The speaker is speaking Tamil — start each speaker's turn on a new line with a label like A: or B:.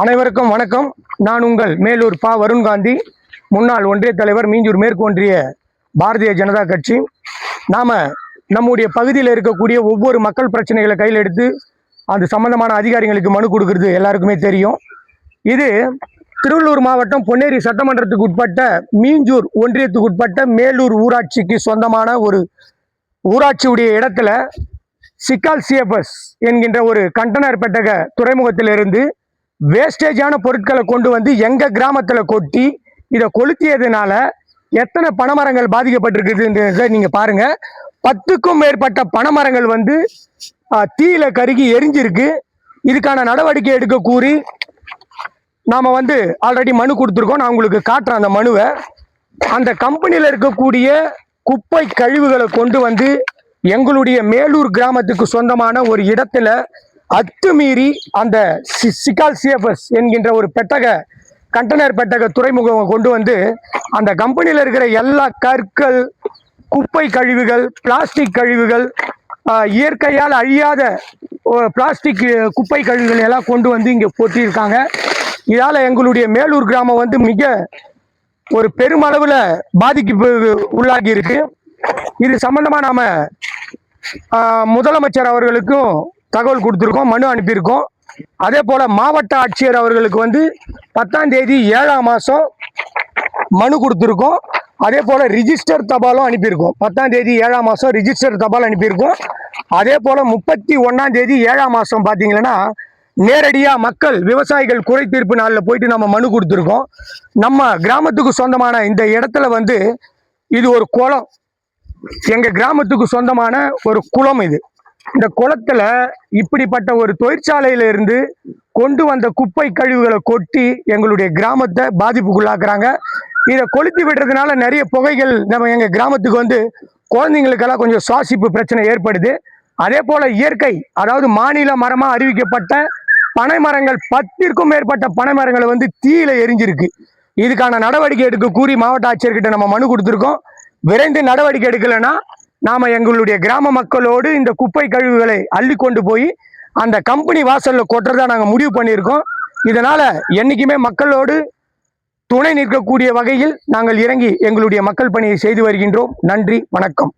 A: அனைவருக்கும் வணக்கம். நான் உங்கள் மேலூர் பா வருண் காந்தி, முன்னாள் ஒன்றிய தலைவர், மீஞ்சூர் மேற்கு ஒன்றிய பாரதிய ஜனதா கட்சி. நம்முடைய பகுதியில் இருக்கக்கூடிய ஒவ்வொரு மக்கள் பிரச்சனைகளை கையில் எடுத்து அது சம்பந்தமான அதிகாரிகளுக்கு மனு கொடுக்கறது எல்லாருக்குமே தெரியும். இது திருவள்ளூர் மாவட்டம் பொன்னேரி சட்டமன்றத்துக்கு உட்பட்ட மீஞ்சூர் ஒன்றியத்துக்கு உட்பட்ட மேலூர் ஊராட்சிக்கு சொந்தமான ஒரு ஊராட்சியுடைய இடத்துல சிக்கால் சிஎஃப்எஸ் என்கின்ற ஒரு கண்டனர் பெட்டக துறைமுகத்திலிருந்து வேஸ்டேஜான பொருட்களை கொண்டு வந்து எங்க கிராமத்துல கொட்டி இதை கொளுத்தியதுனால எத்தனை பனைமரங்கள் பாதிக்கப்பட்டிருக்குதுன்றத நீங்க பாருங்க. 10க்கும் மேற்பட்ட பனைமரங்கள் வந்து தீயில கருகி எரிஞ்சிருக்கு. இதுக்கான நடவடிக்கை எடுக்க கூறி நாம வந்து ஆல்ரெடி மனு கொடுத்துருக்கோம். நான் உங்களுக்கு காட்டுறேன் அந்த மனுவை. அந்த கம்பெனியில் இருக்கக்கூடிய குப்பை கழிவுகளை கொண்டு வந்து எங்களுடைய மேலூர் கிராமத்துக்கு சொந்தமான ஒரு இடத்துல அத்துமீறி அந்த சிக்கால் சிஎஃப்எஸ் என்கின்ற ஒரு கண்டனர் பெட்டக துறைமுகம் கொண்டு வந்து அந்த கம்பெனியில் இருக்கிற எல்லா கற்கள், குப்பை கழிவுகள், பிளாஸ்டிக் கழிவுகள், இயற்கையால் அழியாத பிளாஸ்டிக் குப்பை கழிவுகள் எல்லாம் கொண்டு வந்து இங்கே போட்டியிருக்காங்க. இதால் எங்களுடைய மேலூர் கிராமம் வந்து மிக ஒரு பெருமளவில் பாதிப்பு உள்ளாகி இருக்கு. இது சம்பந்தமாக நாம முதலமைச்சர் அவர்களுக்கும் தகவல் கொடுத்துருக்கோம், மனு அனுப்பியிருக்கோம். அதே போல மாவட்ட ஆட்சியர் அவர்களுக்கு வந்து 10ஆம் தேதி 7ஆம் மாதம் மனு கொடுத்துருக்கோம். அதே போல ரிஜிஸ்டர் தபாலும் அனுப்பியிருக்கோம். 10ஆம் தேதி 7ஆம் மாதம் ரிஜிஸ்டர் தபால் அனுப்பியிருக்கோம். அதே போல 31ஆம் தேதி 7ஆம் மாதம் பார்த்தீங்கன்னா நேரடியாக மக்கள் விவசாயிகள் குறை தீர்ப்பு நாளில் போயிட்டு நம்ம மனு கொடுத்துருக்கோம். நம்ம கிராமத்துக்கு சொந்தமான இந்த இடத்துல வந்து இது ஒரு குளம், எங்கள் கிராமத்துக்கு சொந்தமான ஒரு குளம். இந்த குளத்துல இப்படிப்பட்ட ஒரு தொழிற்சாலையில இருந்து கொண்டு வந்த குப்பை கழிவுகளை கொட்டி எங்களுடைய கிராமத்தை பாதிப்புக்குள்ளாக்குறாங்க. இதை கொளுத்தி விடுறதுனால நிறைய புகைகள் நம்ம எங்க கிராமத்துக்கு வந்து குழந்தைங்களுக்கெல்லாம் கொஞ்சம் சுவாசிப்பு பிரச்சனை ஏற்படுது. அதே போல இயற்கை, அதாவது மாநில மரமா அறிவிக்கப்பட்ட பனை மரங்கள் 10க்கும் மேற்பட்ட பனை மரங்களை வந்து தீயில எரிஞ்சிருக்கு. இதுக்கான நடவடிக்கை எடுக்க கூறி மாவட்ட ஆட்சியர்கிட்ட நம்ம மனு கொடுத்துருக்கோம். விரைந்து நடவடிக்கை எடுக்கலைன்னா நாம எங்களுடைய கிராம மக்களோடு இந்த குப்பை கழிவுகளை அள்ளி கொண்டு போய் அந்த கம்பெனி வாசல்ல கொட்டுறதா நாங்கள் முடிவு பண்ணியிருக்கோம். இதனால என்னைக்குமே மக்களோடு துணை நிற்கக்கூடிய வகையில் நாங்கள் இறங்கி எங்களுடைய மக்கள் பணியை செய்து வருகின்றோம். நன்றி, வணக்கம்.